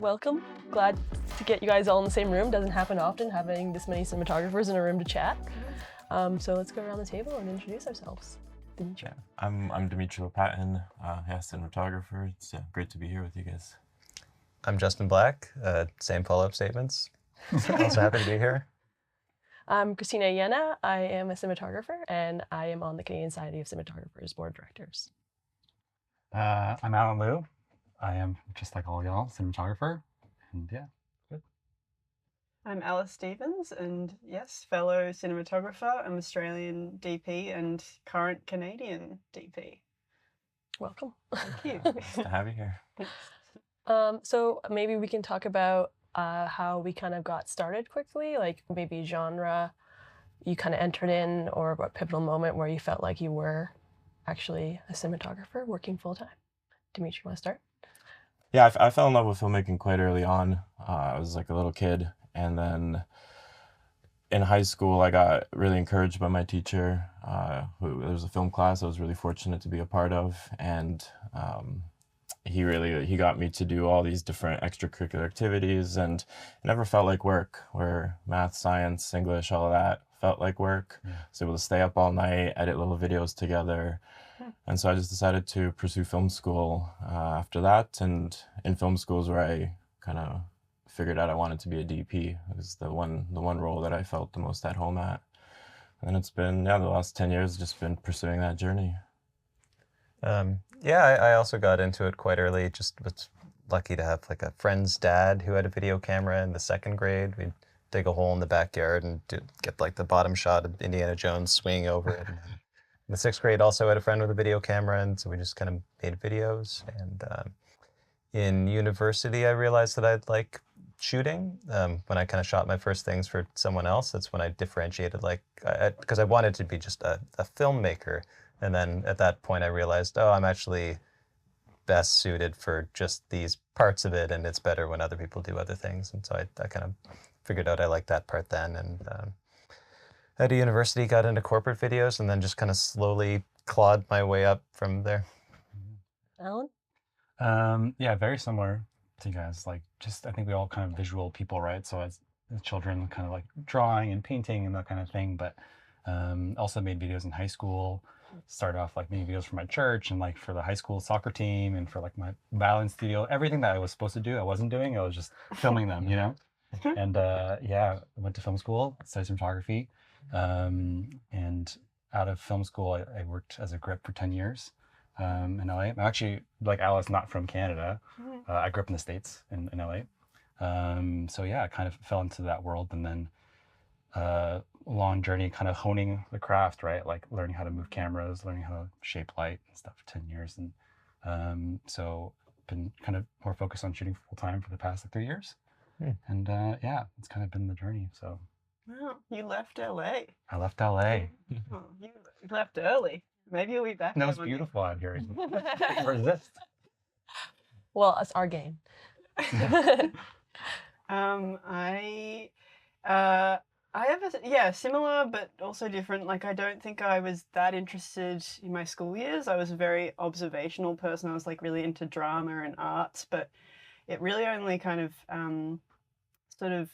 Welcome. Glad to get you guys all in the same room. Doesn't happen often, having this many cinematographers in a room to chat. So let's go around the table and introduce ourselves. Dmitry. Yeah, I'm Dmitry Lopatin, cinematographer. It's great to be here with you guys. I'm Justin Black. Same follow-up statements. Also happy to be here. I'm Christina Ienna. I am a cinematographer, and I am on the Canadian Society of Cinematographers Board of Directors. I'm Alan Liu. I am, just like all y'all, cinematographer, and yeah, good. I'm Alice Stevens, and yes, fellow cinematographer. I'm Australian DP and current Canadian DP. Welcome. Thank you. Nice to have you here. So maybe we can talk about how we kind of got started quickly, like maybe genre you kind of entered in, or what pivotal moment where you felt like you were actually a cinematographer working full-time. Dmitry, you want to start? Yeah, I fell in love with filmmaking quite early on. I was like a little kid, and then in high school I got really encouraged by my teacher. There was a film class I was really fortunate to be a part of, and he got me to do all these different extracurricular activities, and it never felt like work, where math, science, English, all of that felt like work. Yeah. I was able to stay up all night, edit little videos together. And so I just decided to pursue film school after that. And in film school is where I kind of figured out I wanted to be a DP. It was the one role that I felt the most at home at. And it's been, the last 10 years just been pursuing that journey. I also got into it quite early. Just was lucky to have like a friend's dad who had a video camera in the second grade. We'd dig a hole in the backyard and get like the bottom shot of Indiana Jones swinging over it. And in the sixth grade, also had a friend with a video camera, and so we just kind of made videos. And in university, I realized that I'd like shooting. When I kind of shot my first things for someone else, that's when I differentiated, because I wanted to be just a filmmaker. And then at that point, I realized, I'm actually best suited for just these parts of it, and it's better when other people do other things. And so I kind of figured out I liked that part then. And at a university, got into corporate videos, and then just kind of slowly clawed my way up from there. Alan? Yeah, very similar to you guys. I think we all kind of visual people, right? So as children, kind of like drawing and painting and that kind of thing. But also made videos in high school. Started off like making videos for my church and like for the high school soccer team and for like my violin studio. Everything that I was supposed to do, I wasn't doing. I was just filming them, you know? And I went to film school, studied cinematography. And out of film school, I worked as a grip for 10 years in LA. I'm actually, like Alice, not from Canada. I grew up in the States in LA. I kind of fell into that world, and then long journey kind of honing the craft, right? Like learning how to move cameras, learning how to shape light and stuff for 10 years. And so been kind of more focused on shooting full time for the past 3 years. And it's kind of been the journey. So Wow, you left LA. I left LA. Oh, you left early. Maybe you'll be back. No, it's one beautiful out here. Resist. Well, it's our game. I have similar but also different. Like, I don't think I was that interested in my school years. I was a very observational person. I was like really into drama and arts, but it really only kind of sort of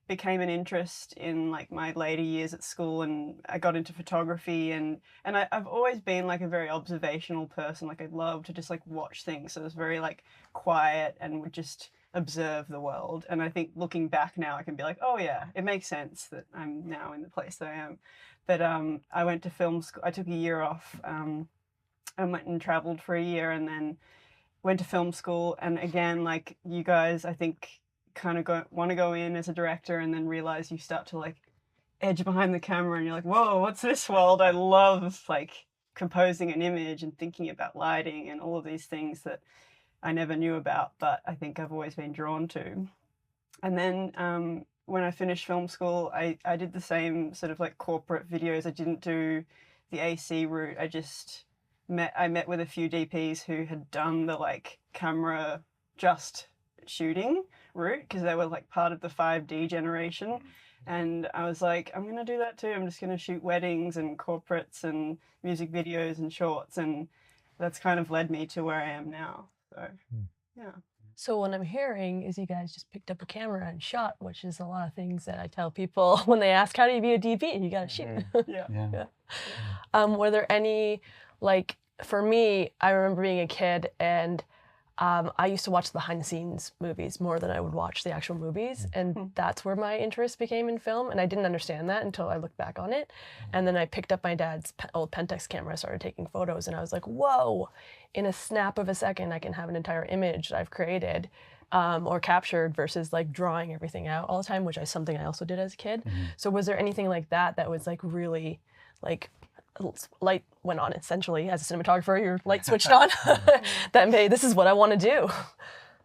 became an interest in like my later years at school, and I got into photography, and I've always been like a very observational person. Like, I love to just like watch things. So it was very like quiet and would just observe the world. And I think looking back now, I can be like, oh yeah, it makes sense that I'm now in the place that I am. But I went to film school. I took a year off. I went and traveled for a year, and then went to film school. And again, like you guys, I think kind of want to go in as a director, and then realize you start to like edge behind the camera, and you're like, whoa, what's this world? I love like composing an image and thinking about lighting and all of these things that I never knew about, but I think I've always been drawn to. And then when I finished film school, I did the same sort of like corporate videos. I didn't do the AC route. I met with a few DPs who had done the like camera just shooting route, because they were like part of the 5D generation. And I was like, I'm going to do that too. I'm just going to shoot weddings and corporates and music videos and shorts. And that's kind of led me to where I am now. So, yeah. So what I'm hearing is you guys just picked up a camera and shot, which is a lot of things that I tell people when they ask, how do you be a DP? You gotta shoot. Yeah. Yeah. Were there any, like, for me, I remember being a kid and I used to watch the behind the scenes movies more than I would watch the actual movies. And that's where my interest became in film. And I didn't understand that until I looked back on it. And then I picked up my dad's old Pentax camera, started taking photos, and I was like, whoa, in a snap of a second, I can have an entire image that I've created or captured versus like drawing everything out all the time, which is something I also did as a kid. So was there anything like that that was like really like light went on essentially as a cinematographer, your light switched on that made this is what I want to do?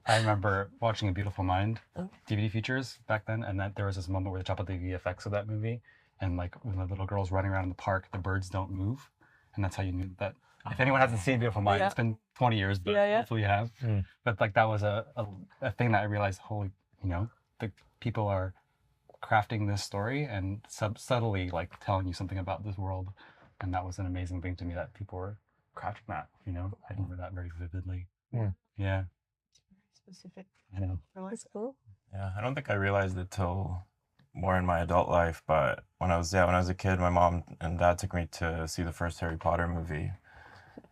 I remember watching A Beautiful Mind DVD features back then, and that there was this moment where they talk about the VFX of that movie, and like when the little girl's running around in the park, the birds don't move, and that's how you knew that. If anyone hasn't seen Beautiful Mind, it's been 20 years, but hopefully you have. But like that was a thing that I realized, holy, you know, the people are crafting this story and subtly like telling you something about this world. And that was an amazing thing to me that people were crafting that, you know. I remember that very vividly. Yeah. Specific. I know. That's cool. Yeah, I don't think I realized it till more in my adult life, but when I was a kid, my mom and dad took me to see the first Harry Potter movie.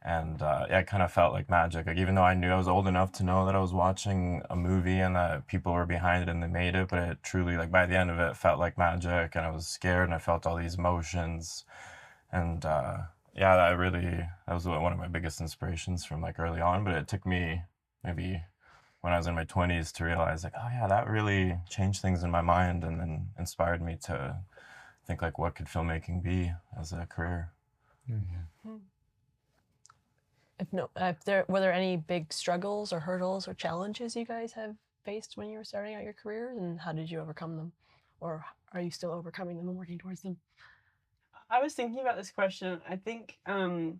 And it kind of felt like magic. Like, even though I knew I was old enough to know that I was watching a movie and that people were behind it and they made it, but it truly, like, by the end of it, felt like magic, and I was scared and I felt all these emotions. And that was one of my biggest inspirations from like early on, but it took me maybe when I was in my 20s to realize like, oh yeah, that really changed things in my mind and then inspired me to think like, what could filmmaking be as a career? Were there any big struggles or hurdles or challenges you guys have faced when you were starting out your career, and how did you overcome them? Or are you still overcoming them and working towards them? I was thinking about this question. I think I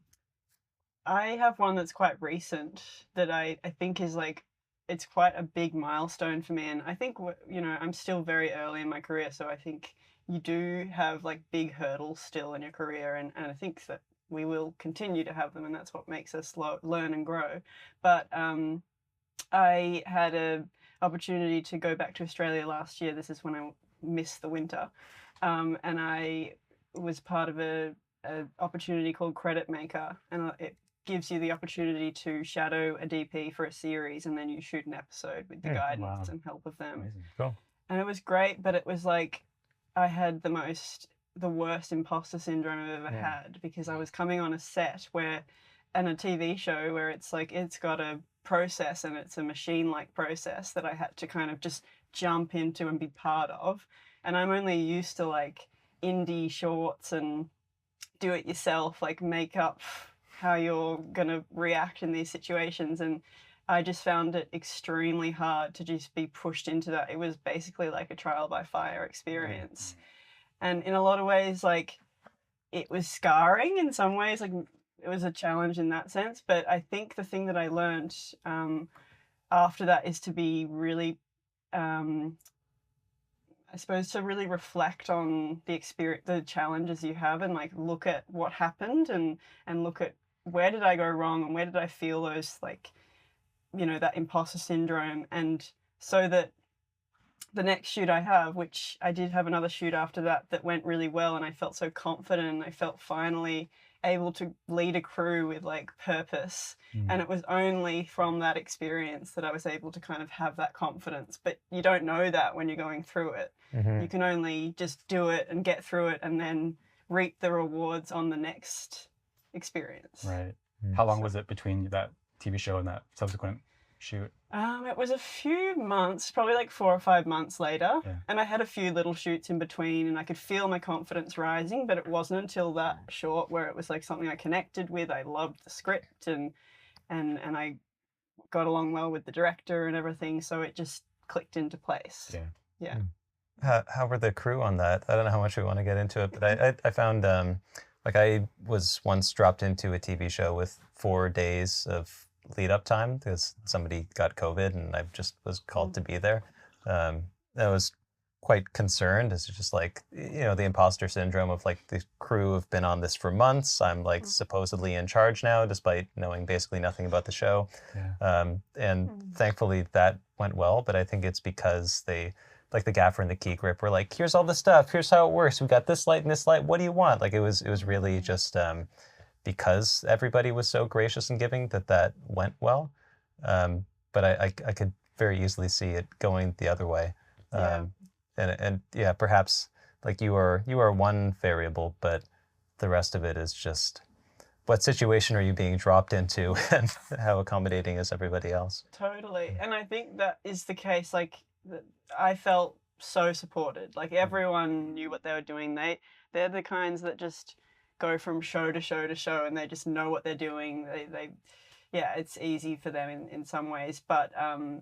have one that's quite recent that I think is like, it's quite a big milestone for me. And I think, you know, I'm still very early in my career, so I think you do have like big hurdles still in your career. And I think that we will continue to have them, and that's what makes us learn and grow. But I had an opportunity to go back to Australia last year. This is when I missed the winter. And I was part of a opportunity called Credit Maker, and it gives you the opportunity to shadow a DP for a series, and then you shoot an episode with the guidance and help of them. Amazing. Cool. And it was great, but it was like I had the worst imposter syndrome I've ever had, because I was coming on a set and a TV show where it's like it's got a process and it's a machine-like process that I had to kind of just jump into and be part of. And I'm only used to like indie shorts and do it yourself, like make up how you're gonna react in these situations, and I just found it extremely hard to just be pushed into that. It was basically like a trial by fire experience. And in a lot of ways, like, it was scarring in some ways, like it was a challenge in that sense. But I think the thing that I learned after that is to be really I suppose to really reflect on the experience, the challenges you have, and like look at what happened and look at where did I go wrong and where did I feel those, like, you know, that imposter syndrome. And so that the next shoot I have, which I did have another shoot after that went really well, and I felt so confident, and I felt finally able to lead a crew with like purpose. And it was only from that experience that I was able to kind of have that confidence. But you don't know that when you're going through it. You can only just do it and get through it and then reap the rewards on the next experience. Right. How long was it between that TV show and that subsequent shoot? It was a few months, probably like 4 or 5 months later. And I had a few little shoots in between, and I could feel my confidence rising, but it wasn't until that short where it was like something I connected with. I loved the script and I got along well with the director and everything, so it just clicked into place. Yeah. How were the crew on that? I don't know how much we want to get into it, but I found like I was once dropped into a TV show with 4 days of lead up time because somebody got COVID and I just was called to be there. That was quite concerned. It's just like, you know, the imposter syndrome of like the crew have been on this for months. I'm like supposedly in charge now, despite knowing basically nothing about the show. And thankfully that went well, but I think it's because they, like the gaffer and the key grip were like, here's all the stuff, here's how it works. We got this light and this light. What do you want? Like it was really just because everybody was so gracious and giving that went well. But I could very easily see it going the other way. And yeah, perhaps like you are one variable, but the rest of it is just what situation are you being dropped into and how accommodating is everybody else? Totally. And I think that is the case. Like, I felt so supported. Like, everyone knew what they were doing. They're the kinds that just go from show to show to show, and they just know what they're doing. Yeah, it's easy for them in some ways. But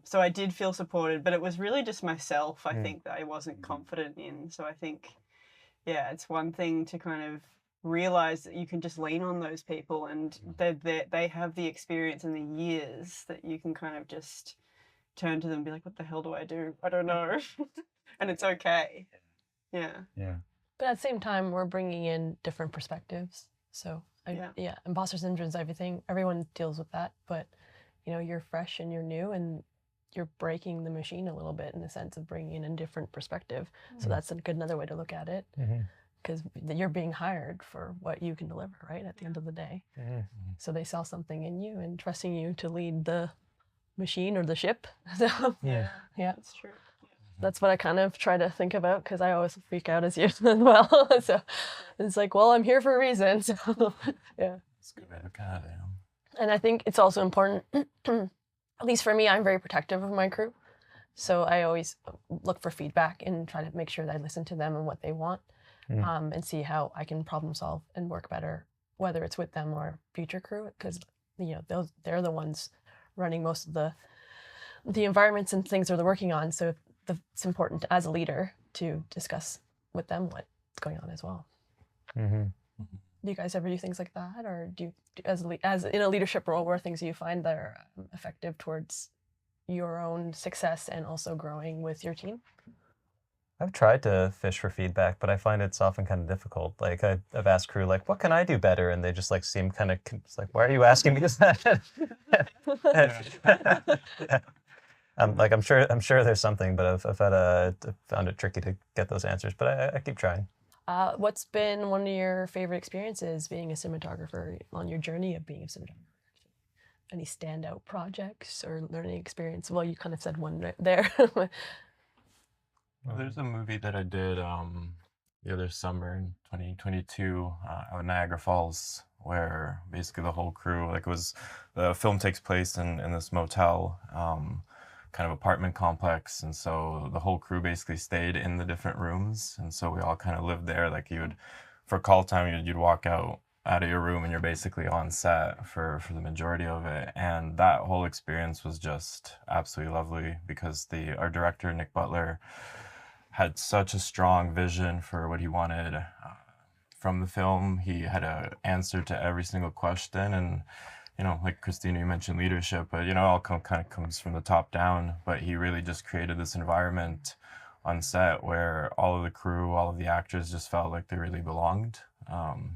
so I did feel supported, but it was really just myself, I think, that I wasn't confident in. So I think, yeah, it's one thing to kind of realize that you can just lean on those people, and they have the experience and the years that you can kind of just turn to them and be like, what the hell do I do? I don't know. And it's okay. Yeah. But at the same time, we're bringing in different perspectives. So yeah, imposter syndrome is everything. Everyone deals with that, but you know, you're fresh and you're new, and you're breaking the machine a little bit in the sense of bringing in a different perspective. So that's another way to look at it, because you're being hired for what you can deliver, right? At the end of the day. So they saw something in you and trusting you to lead the machine or the ship. So yeah, That's true. that's what I kind of try to think about, because I always freak out as you as well. So it's like, well, I'm here for a reason. So yeah. It's a good way to look at it. And I think it's also important, at least for me, I'm very protective of my crew. So I always look for feedback and try to make sure that I listen to them and what they want, and see how I can problem solve and work better, whether it's with them or future crew, because you know, they're the ones running most of the environments and things that they're working on. So it's important as a leader to discuss with them what's going on as well. Do you guys ever do things like that, or do you, as in a leadership role, where things you find that are effective towards your own success and also growing with your team? I've tried to fish for feedback, but I find it's often kind of difficult. Like I've asked crew, like, what can I do better? And they just like seem kind of like, why are you asking me that? Like I'm sure there's something, but I've found it tricky to get those answers. But I keep trying. What's been one of your favorite experiences being a cinematographer on your journey of being a cinematographer? Any standout projects or learning experience? Well, you kind of said one right there. Well, there's a movie that I did the other summer in 2022 out in Niagara Falls, where basically the whole crew, like the film takes place in this motel, kind of apartment complex, and so the whole crew basically stayed in the different rooms, and so we all kind of lived there. Like for call time, you'd walk out of your room and you're basically on set for the majority of it. And that whole experience was just absolutely lovely, because our director, Nick Butler, had such a strong vision for what he wanted from the film. He had an answer to every single question, and you know, like Christina, you mentioned leadership, but you know, it all kind of comes from the top down. But he really just created this environment on set where all of the crew, all of the actors just felt like they really belonged.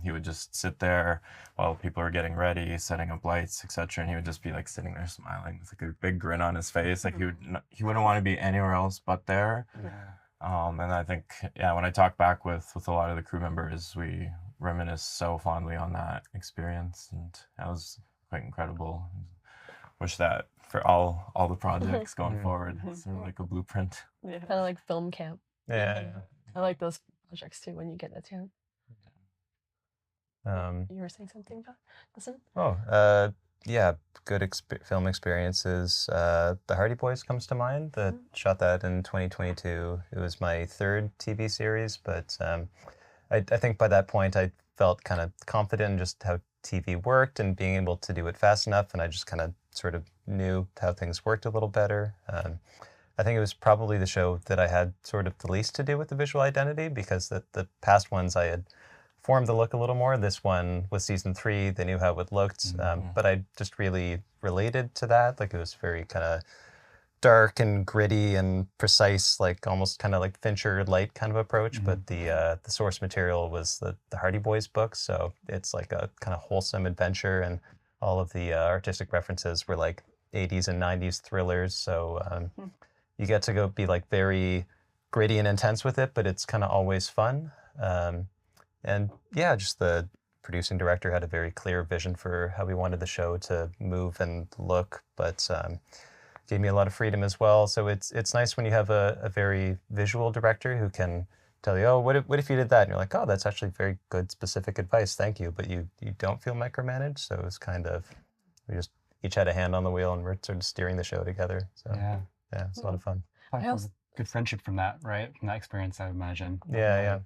He would just sit there while people were getting ready, setting up lights, etc., and he would just be like sitting there smiling with like a big grin on his face. Like he wouldn't want to be anywhere else but there. And I think, yeah, when I talk back with a lot of the crew members, we reminisce so fondly on that experience, and that was quite incredible. Wish that for all the projects going forward. It's sort of like a blueprint. Kind of like film camp. Yeah. I like those projects too when you get a chance. You were saying something about listen? Yeah, good film experiences. The Hardy Boys comes to mind. Shot that in 2022. It was my third TV series, but I think by that point I felt kind of confident in just how TV worked and being able to do it fast enough, and I just kind of sort of knew how things worked a little better. I think it was probably the show that I had sort of the least to do with the visual identity, because the past ones I had formed the look a little more. This one was season 3. They knew how it looked, but I just really related to that. Like it was very kind of dark and gritty and precise, like almost kind of like Fincher light kind of approach. But the source material was the Hardy Boys books, so it's like a kind of wholesome adventure, and all of the artistic references were like 80s and 90s thrillers. So you get to go be like very gritty and intense with it, but it's kind of always fun. And yeah, just the producing director had a very clear vision for how we wanted the show to move and look, but gave me a lot of freedom as well. So it's nice when you have a very visual director who can tell you, oh, what if you did that? And you're like, oh, that's actually very good specific advice, thank you. But you don't feel micromanaged. So it's kind of, we just each had a hand on the wheel and we're sort of steering the show together. So yeah, it's a lot of fun. I also good friendship from that, right? From that experience, I would imagine. Yeah.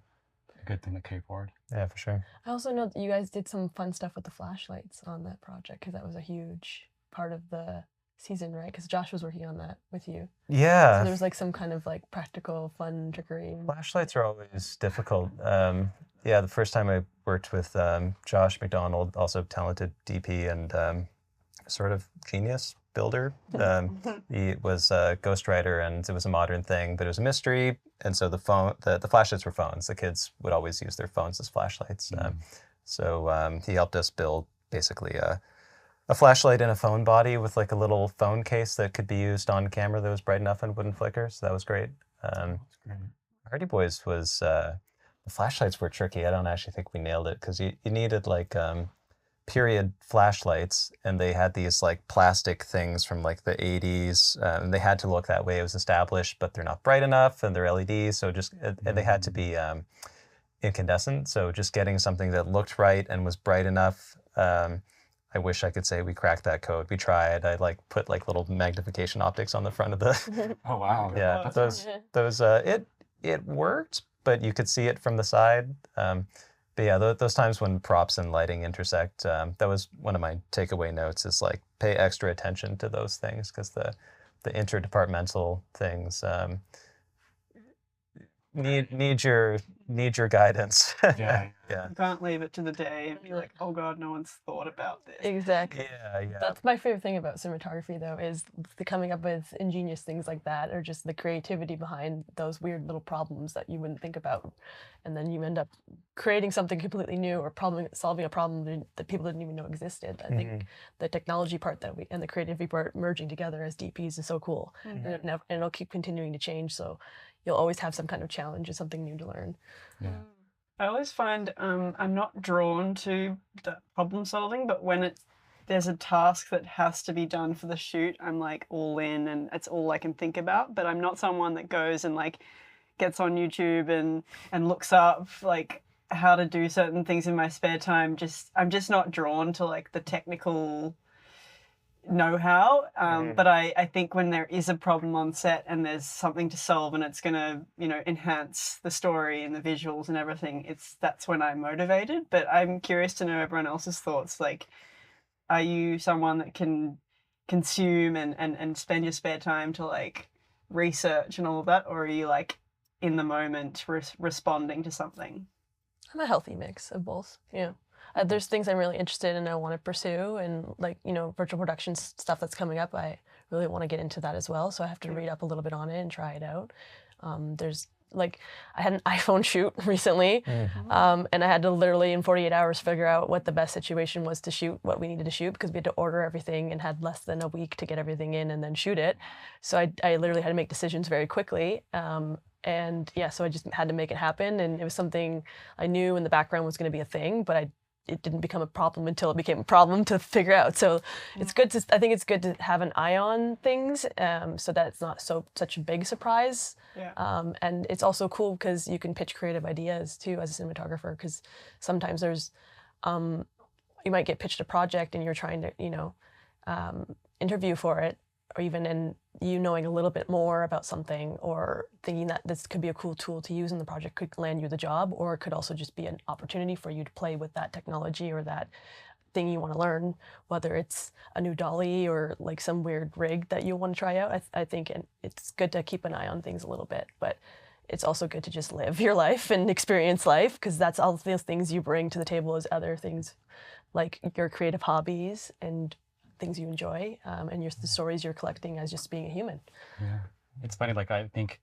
A good thing that carried forward. Yeah, for sure. I also know that you guys did some fun stuff with the flashlights on that project, because that was a huge part of the season, right? Because Josh was working on that with you. Yeah. So there was like some kind of like practical fun trickery. Flashlights are always difficult. Yeah, the first time I worked with Josh McDonald, also talented DP and sort of genius builder. He was a ghostwriter, and it was a modern thing, but it was a mystery. And so the flashlights were phones. The kids would always use their phones as flashlights. So he helped us build basically a flashlight in a phone body with like a little phone case that could be used on camera that was bright enough and wouldn't flicker. So that was great. Hardy Boys was, the flashlights were tricky. I don't actually think we nailed it, because you needed like period flashlights, and they had these like plastic things from like the 80s, and they had to look that way. It was established, but they're not bright enough, and they're LEDs, so just and they had to be incandescent. So just getting something that looked right and was bright enough. I wish I could say we cracked that code. We tried. I like put like little magnification optics on the front of the. Oh wow! Yeah, those it worked, but you could see it from the side. But yeah, those times when props and lighting intersect, that was one of my takeaway notes, is like pay extra attention to those things, because the interdepartmental things need your guidance. Yeah. You can't leave it to the day and be like, oh God, no one's thought about this. Exactly. Yeah. That's my favorite thing about cinematography, though, is the coming up with ingenious things like that, or just the creativity behind those weird little problems that you wouldn't think about. And then you end up creating something completely new, or solving a problem that people didn't even know existed. I think the technology part and the creativity part merging together as DPs is so cool. And it'll keep continuing to change, so you'll always have some kind of challenge or something new to learn. Yeah. I always find I'm not drawn to the problem solving, but when there's a task that has to be done for the shoot, I'm like all in, and it's all I can think about. But I'm not someone that goes and like gets on YouTube and looks up like how to do certain things in my spare time. I'm just not drawn to like the technical know-how, but I think when there is a problem on set and there's something to solve and it's gonna enhance the story and the visuals and everything, that's when I'm motivated. But I'm curious to know everyone else's thoughts. Like, are you someone that can consume and spend your spare time to like research and all of that, or are you like in the moment responding to something? I'm a healthy mix of both. There's things I'm really interested in and I want to pursue, and like, virtual production stuff that's coming up, I really want to get into that as well. So I have to read up a little bit on it and try it out. There's like, I had an iPhone shoot recently, and I had to literally in 48 hours figure out what the best situation was to shoot what we needed to shoot, because we had to order everything and had less than a week to get everything in and then shoot it. So I literally had to make decisions very quickly. And yeah, so I just had to make it happen. And it was something I knew in the background was going to be a thing, but it didn't become a problem until it became a problem to figure out. So it's good I think it's good to have an eye on things, so that it's not such a big surprise. Yeah. And it's also cool because you can pitch creative ideas too as a cinematographer, because sometimes there's, you might get pitched a project and you're trying to, interview for it, or even in knowing a little bit more about something, or thinking that this could be a cool tool to use in the project could land you the job, or it could also just be an opportunity for you to play with that technology or that thing you want to learn, whether it's a new dolly or like some weird rig that you want to try out. I think it's good to keep an eye on things a little bit, but it's also good to just live your life and experience life, because that's all those things you bring to the table as other things like your creative hobbies and things you enjoy, and the stories you're collecting as just being a human. Yeah, it's funny. Like I think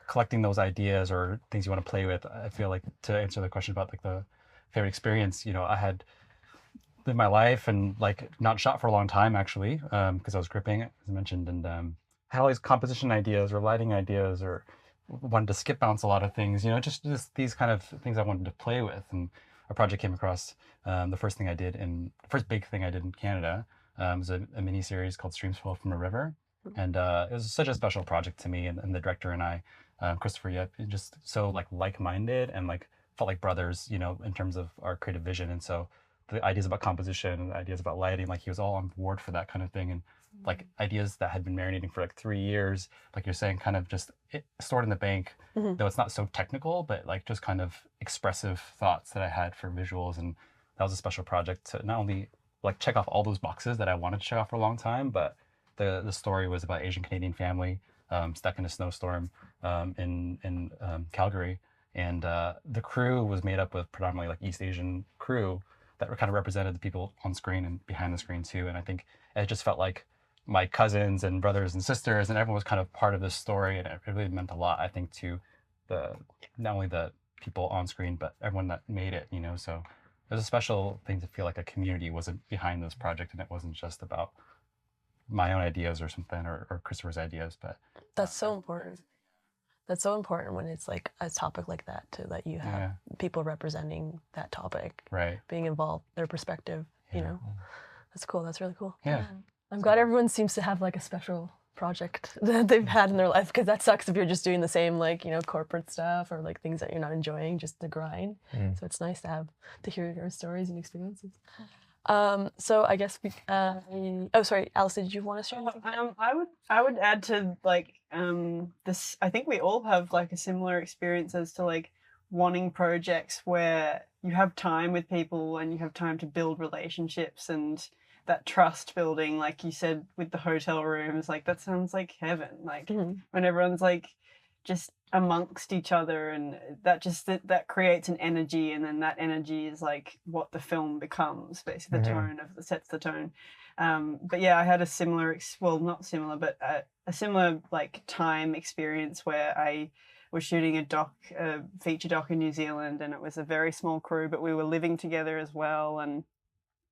collecting those ideas or things you want to play with. I feel like to answer the question about like the favorite experience, I had lived my life and like not shot for a long time actually, because I was gripping, as I mentioned, and had all these composition ideas or lighting ideas or wanted to skip bounce a lot of things, just these kind of things I wanted to play with. And a project came across, the first big thing I did in Canada was a mini series called Streams Flow from a River. And it was such a special project to me, and the director and I, Christopher Yip, just so like-minded and like felt like brothers, in terms of our creative vision. And so the ideas about composition, the ideas about lighting, like he was all on board for that kind of thing. And like ideas that had been marinating for like 3 years, like you're saying, kind of just stored in the bank, though it's not so technical, but like just kind of expressive thoughts that I had for visuals. And that was a special project to not only like check off all those boxes that I wanted to check off for a long time, but the story was about Asian Canadian family stuck in a snowstorm in Calgary. And the crew was made up of predominantly like East Asian crew that were kind of represented the people on screen and behind the screen too. And I think it just felt like my cousins and brothers and sisters and everyone was kind of part of this story. And it really meant a lot, I think, to not only the people on screen, but everyone that made it, So it was a special thing to feel like a community wasn't behind this project and it wasn't just about my own ideas or something, or Christopher's ideas, but that's so important. That's so important when it's like a topic like that, to let you have people representing that topic, right, being involved, their perspective. That's cool. That's really cool. Yeah, I'm glad everyone seems to have like a special project that they've had in their life, because that sucks if you're just doing the same like corporate stuff or like things that you're not enjoying, just the grind. So it's nice to hear your stories and experiences. So I guess oh, sorry, Alice, did you want to share anything? I would add to like this. I think we all have like a similar experience as to like wanting projects where you have time with people and you have time to build relationships and that trust building, like you said with the hotel rooms. Like that sounds like heaven. Like when everyone's like just amongst each other, and that creates an energy, and then that energy is like what the film becomes, basically the tone sets the tone. But yeah, I had a similar not similar, but a similar like time experience where I was shooting a feature doc in New Zealand, and it was a very small crew, but we were living together as well and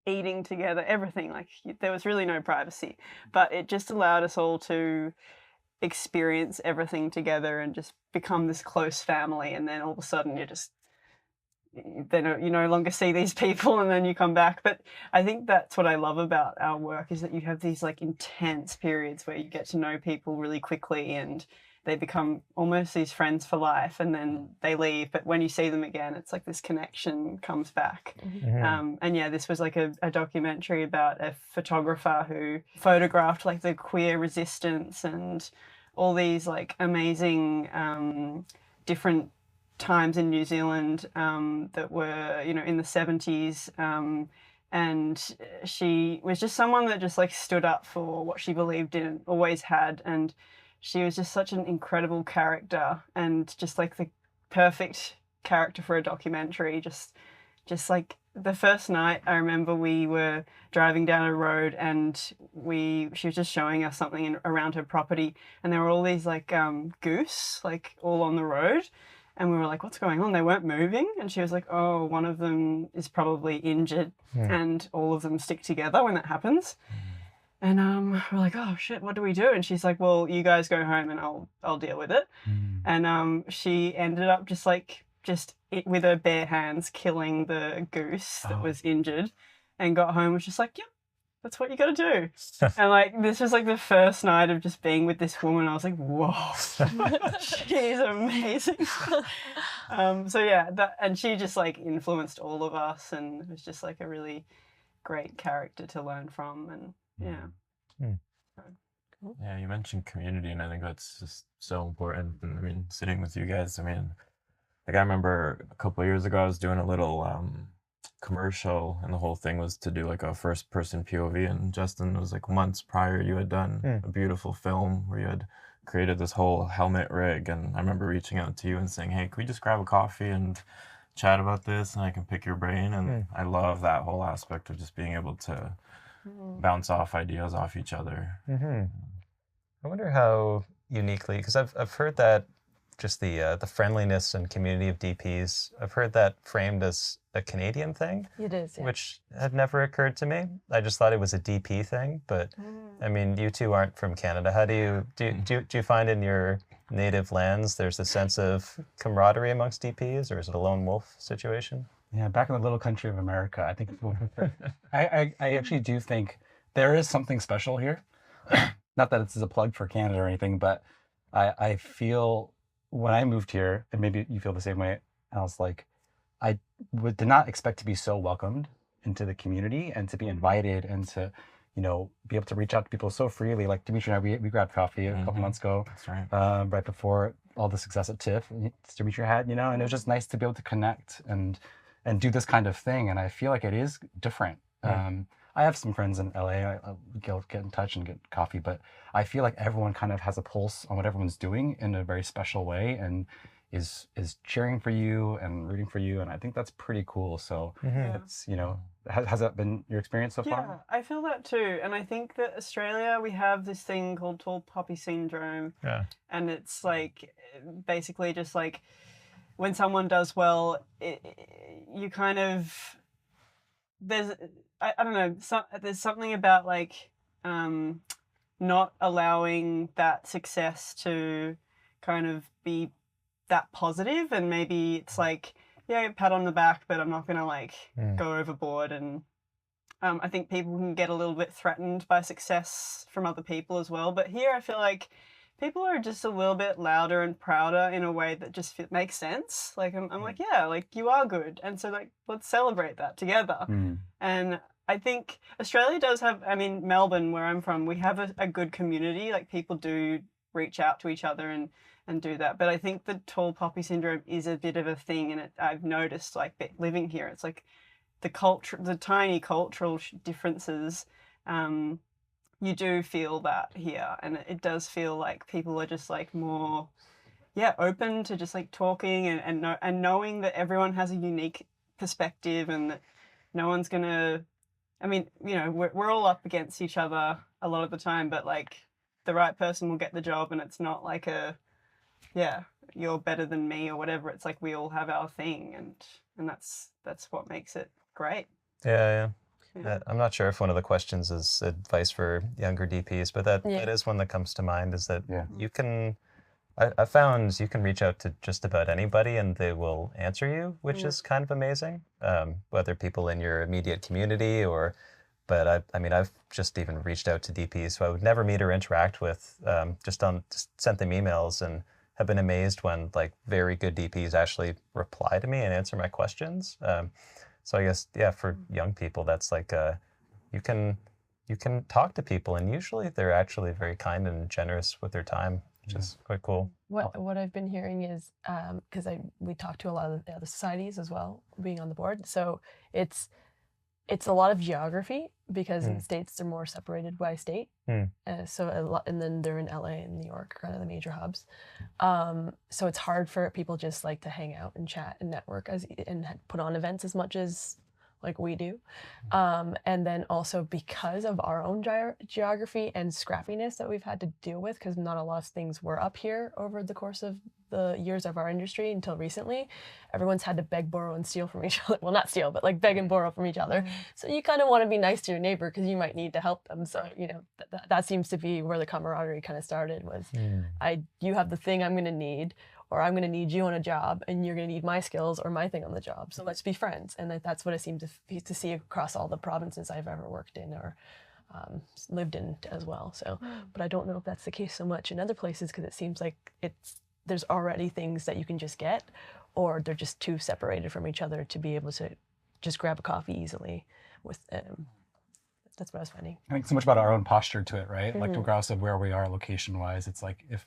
eating together, everything. Like there was really no privacy, but it just allowed us all to experience everything together and just become this close family. And then all of a sudden you no longer see these people, and then you come back. But I think that's what I love about our work, is that you have these like intense periods where you get to know people really quickly and they become almost these friends for life, and then they leave. But when you see them again, it's like this connection comes back. And yeah, this was like a documentary about a photographer who photographed like the queer resistance and all these like amazing different times in New Zealand that were, in the 70s. And she was just someone that just like stood up for what she believed in, always had. And she was just such an incredible character, and just like the perfect character for a documentary. Just like the first night, I remember we were driving down a road and she was just showing us something around her property, and there were all these like goose like all on the road, and we were like, what's going on? They weren't moving. And she was like, oh, one of them is probably injured, and all of them stick together when that happens. And we're like, oh shit, what do we do? And she's like, well, you guys go home and I'll deal with it. And she ended up just with her bare hands killing the goose that was injured, and got home and was just like, yep, that's what you got to do. And like, this was like the first night of just being with this woman. I was like, whoa, she's amazing. So yeah, and she just like influenced all of us, and it was just like a really great character to learn from. And yeah, you mentioned community, and I think that's just so important. And I mean, sitting with you guys, I mean, like I remember a couple of years ago I was doing a little commercial, and the whole thing was to do like a first person POV, and Justin, was like months prior you had done a beautiful film where you had created this whole helmet rig, and I remember reaching out to you and saying, hey, can we just grab a coffee and chat about this, and I can pick your brain. And I love that whole aspect of just being able to bounce off ideas off each other. I wonder how uniquely, because I've heard that just the friendliness and community of DPs, I've heard that framed as a Canadian thing. It is, yeah. Which had never occurred to me. I just thought it was a DP thing, but I mean, you two aren't from Canada. How do you find in your native lands there's a sense of camaraderie amongst DPs, or is it a lone wolf situation? Yeah, back in the little country of America, I think I actually do think there is something special here. Not that this is a plug for Canada or anything, but I feel when I moved here, and maybe you feel the same way, I was like, I did not expect to be so welcomed into the community and to be invited and to, you know, be able to reach out to people so freely. Like Dmitry and I, we grabbed coffee a couple months ago. That's right. Right before all the success at TIFF Dmitry had, you know, and it was just nice to be able to connect and do this kind of thing. And I feel like it is different. I have some friends in LA. I'll get in touch and get coffee, but I feel like everyone kind of has a pulse on what everyone's doing in a very special way and is cheering for you and rooting for you. And I think that's pretty cool. So it's, you know, has that been your experience so far? Yeah, I feel that too. And I think that Australia, we have this thing called tall poppy syndrome. Yeah. And it's like, basically just like when someone does well, you kind of, I don't know, there's something about like not allowing that success to kind of be that positive, and maybe it's like, yeah, pat on the back, but I'm not gonna like go overboard. And I think people can get a little bit threatened by success from other people as well. But here I feel like people are just a little bit louder and prouder in a way that just makes sense. Like I'm like, yeah, like you are good, and so like let's celebrate that together. And I think Australia does have, I mean, Melbourne, where I'm from, we have a good community. Like people do reach out to each other and do that. But I think the tall poppy syndrome is a bit of a thing, and I've noticed like living here, it's like the tiny cultural differences. You do feel that here, and it does feel like people are just like more, open to just like talking and knowing that everyone has a unique perspective, and that no one's gonna, I mean, you know, we're all up against each other a lot of the time, but like the right person will get the job, and it's not like you're better than me or whatever. It's like we all have our thing, and that's what makes it great. Yeah. I'm not sure if one of the questions is advice for younger DPs, but that is one that comes to mind, is that you can, I found you can reach out to just about anybody and they will answer you, which is kind of amazing, whether people in your immediate community but I mean, I've just even reached out to DPs who I would never meet or interact with, just sent them emails, and have been amazed when like very good DPs actually reply to me and answer my questions. So I guess, for young people, that's like, you can talk to people, and usually they're actually very kind and generous with their time, which is quite cool. What I've been hearing is, because we talk to a lot of the other societies as well, being on the board. So it's a lot of geography, because in the States they're more separated by state. So a lot, and then they're in LA and New York, kind of the major hubs. So it's hard for people just like to hang out and chat and network and put on events as much as like we do. And then also because of our own geography and scrappiness that we've had to deal with, because not a lot of things were up here over the course of the years of our industry until recently, everyone's had to beg, borrow, and steal from each other. Well, not steal, but like beg and borrow from each other. So you kind of want to be nice to your neighbor because you might need to help them. So, you know, that seems to be where the camaraderie kind of started, was you have the thing I'm going to need, or I'm going to need you on a job, and you're going to need my skills or my thing on the job. So let's be friends. And that's what I seem to see across all the provinces I've ever worked in or lived in as well. So, but I don't know if that's the case so much in other places, because it seems like there's already things that you can just get, or they're just too separated from each other to be able to just grab a coffee easily with that's what I was finding. I think so much about our own posture to it, right? Like regardless of where we are location-wise, it's like if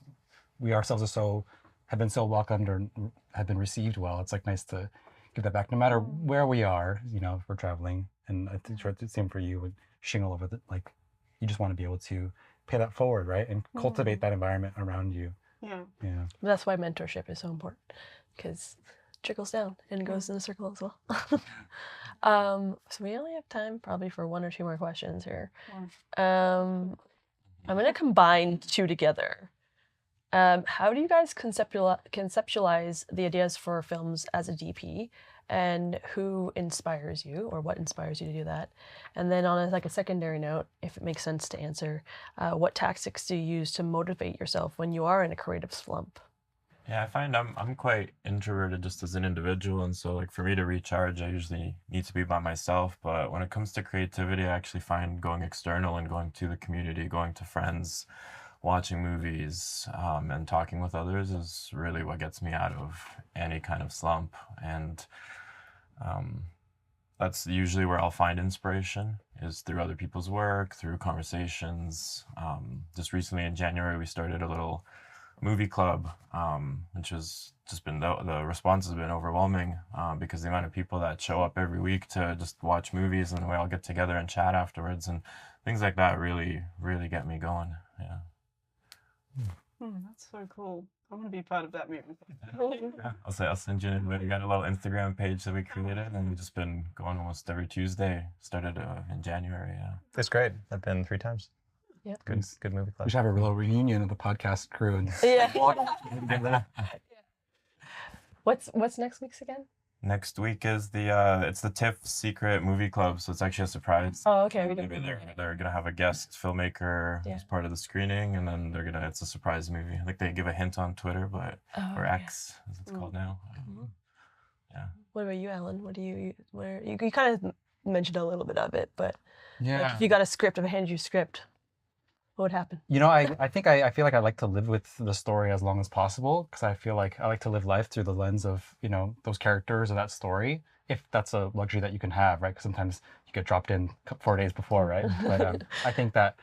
we ourselves have been so welcomed or have been received well, it's like nice to give that back no matter where we are, you know, if we're traveling. And I think it's the same for you with shingle over like you just want to be able to pay that forward, right? And cultivate that environment around you. Yeah. That's why mentorship is so important, because it trickles down and goes in a circle as well. So we only have time probably for 1 or 2 more questions here. Yeah. I'm gonna combine 2 together. How do you guys conceptualize the ideas for films as a DP, and who inspires you, or what inspires you to do that? And then on a secondary note, if it makes sense to answer, what tactics do you use to motivate yourself when you are in a creative slump? Yeah, I find I'm quite introverted just as an individual, and so like for me to recharge, I usually need to be by myself. But when it comes to creativity, I actually find going external and going to the community, going to friends, watching movies, and talking with others is really what gets me out of any kind of slump. And um, that's usually where I'll find inspiration, is through other people's work, through conversations. Just recently in January, we started a little movie club, which has just been the response has been overwhelming, because the amount of people that show up every week to just watch movies, and we all get together and chat afterwards, and things like that really get me going. Yeah. That's so cool. I want to be part of that movement. Yeah, I'll send you an invite. We got a little Instagram page that we created, and we've just been going almost every Tuesday. Started in January. Yeah. It's great. I've been 3 times. Yeah. Good movie club. We should have a little reunion of the podcast crew. And Yeah. What's next week's again? Next week is it's the TIFF Secret Movie Club, so it's actually a surprise. Oh, okay. Maybe they're gonna have a guest filmmaker as part of the screening, and then it's a surprise movie. I think they give a hint on Twitter, but or X as it's called now. Yeah. What about you, Alan? You kind of mentioned a little bit of it, but yeah, if you got a script, if I handed you a script, what would happen? You know, I feel like I like to live with the story as long as possible, because I feel like I like to live life through the lens of, you know, those characters or that story, if that's a luxury that you can have, right? Because sometimes you get dropped in 4 days before, right? But I think that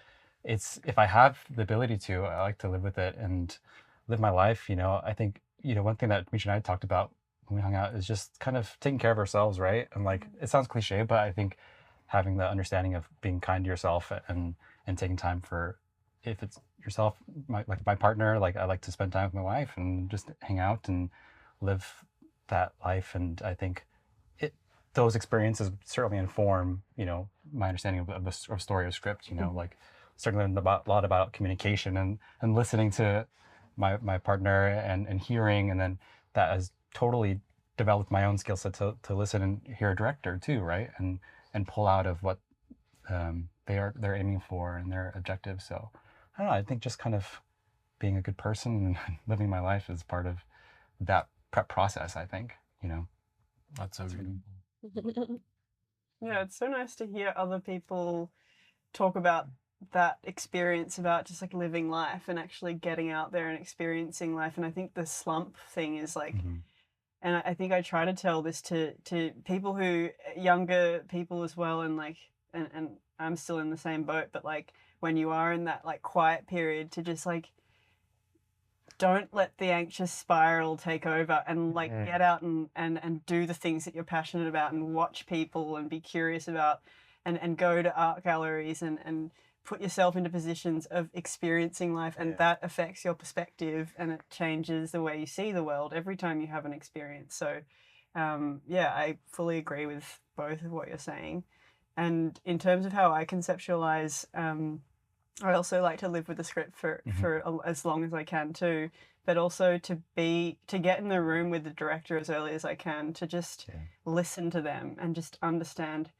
if I have the ability to, I like to live with it and live my life. You know, I think, you know, one thing that Dmitry and I talked about when we hung out is just kind of taking care of ourselves, right? And like, it sounds cliche, but I think having the understanding of being kind to yourself and taking time for, if it's yourself, my partner, like I like to spend time with my wife and just hang out and live that life. And I think those experiences certainly inform, you know, my understanding of the story or script, you know, like starting to learn a lot about communication and listening to my partner and hearing, and then that has totally developed my own skill set to listen and hear a director too, right? And pull out of what they're aiming for and their objectives. So I don't know, I think just kind of being a good person and living my life is part of that prep process, I think, you know. That's so beautiful. Yeah, it's so nice to hear other people talk about that experience, about just like living life and actually getting out there and experiencing life. And I think the slump thing is like, and I think I try to tell this to people younger people as well, and like, and I'm still in the same boat, but like when you are in that like quiet period, to just like, don't let the anxious spiral take over, and like get out and do the things that you're passionate about, and watch people and be curious about, and go to art galleries and put yourself into positions of experiencing life, and that affects your perspective, and it changes the way you see the world every time you have an experience. So yeah, I fully agree with both of what you're saying. And in terms of how I conceptualize, I also like to live with the script for as long as I can too, but also to get in the room with the director as early as I can, to just listen to them and just understand.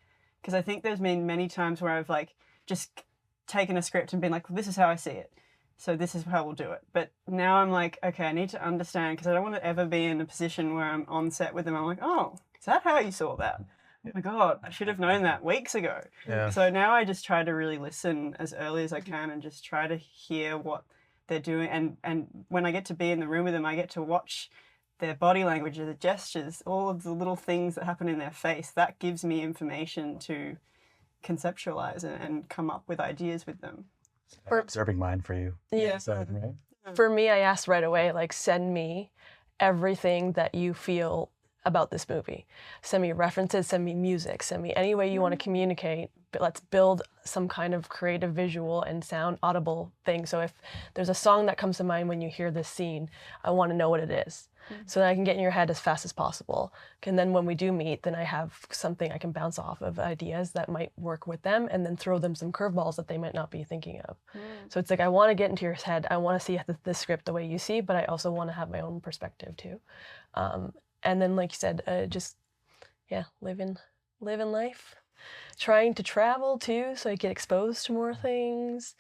Because I think there's been many times where I've like just taken a script and been like, well, this is how I see it, so this is how we'll do it. But now I'm like, okay, I need to understand, because I don't want to ever be in a position where I'm on set with them, I'm like, oh, is that how you saw that? Oh my God, I should have known that weeks ago. Yeah. So now I just try to really listen as early as I can and just try to hear what they're doing. And when I get to be in the room with them, I get to watch their body language, their gestures, all of the little things that happen in their face. That gives me information to conceptualize and come up with ideas with them. Observing mind for you. Yeah. So, right? For me, I asked right away, like, send me everything that you feel about this movie. Send me references, send me music, send me any way you want to communicate, but let's build some kind of creative visual and sound audible thing. So if there's a song that comes to mind when you hear this scene, I want to know what it is so that I can get in your head as fast as possible. And then when we do meet, then I have something I can bounce off of ideas that might work with them and then throw them some curveballs that they might not be thinking of. So it's like, I want to get into your head. I want to see the script the way you see, but I also want to have my own perspective too. And then, like you said, just, living life. Trying to travel too, so I get exposed to more things.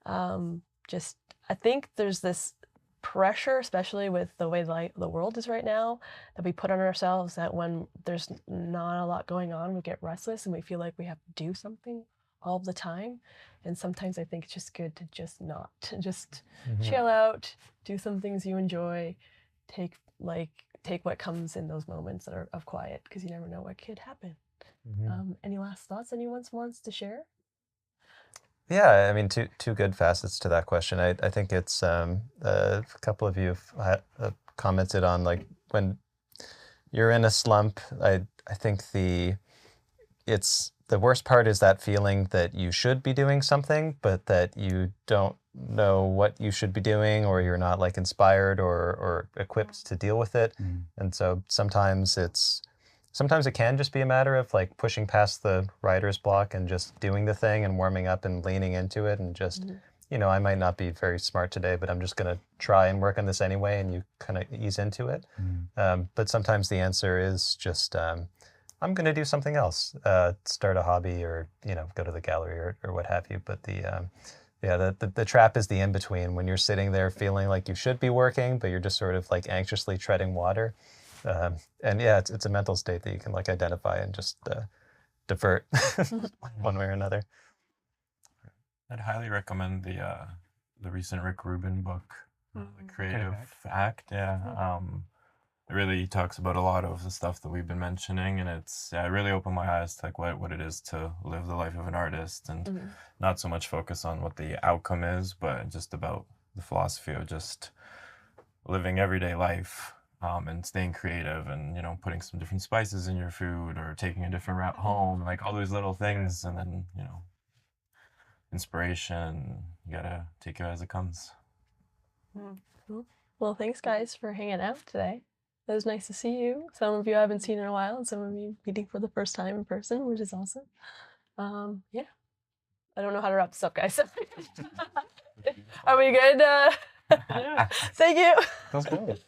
I think there's this pressure, especially with the way the world is right now, that we put on ourselves, that when there's not a lot going on, we get restless and we feel like we have to do something all the time. And sometimes I think it's just good to just not, just chill out, do some things you enjoy, take what comes in those moments that are of quiet, because you never know what could happen. Any last thoughts anyone wants to share? Yeah, I mean, two good facets to that question. I think it's a couple of you have commented on, like, when you're in a slump. I think the worst part is that feeling that you should be doing something, but that you don't know what you should be doing, or you're not like inspired or equipped to deal with it. And so sometimes it can just be a matter of like pushing past the writer's block and just doing the thing and warming up and leaning into it and just, I might not be very smart today, but I'm just going to try and work on this anyway, and you kind of ease into it. But sometimes the answer is just, I'm going to do something else, start a hobby, or, go to the gallery or what have you. But the trap is the in-between, when you're sitting there feeling like you should be working, but you're just sort of like anxiously treading water. And yeah, it's a mental state that you can like identify and just divert one way or another. I'd highly recommend the recent Rick Rubin book, The Creative Act. It really talks about a lot of the stuff that we've been mentioning, and it really opened my eyes to like what it is to live the life of an artist, and not so much focus on what the outcome is, but just about the philosophy of just living everyday life. And staying creative, and putting some different spices in your food, or taking a different route home, like all those little things, and then inspiration, you gotta take it as it comes. Cool. Well, thanks guys for hanging out today. It was nice to see you. Some of you I haven't seen in a while, and some of you meeting for the first time in person, which is awesome. I don't know how to wrap this up, guys. Are we good? Yeah. Thank you. That's good.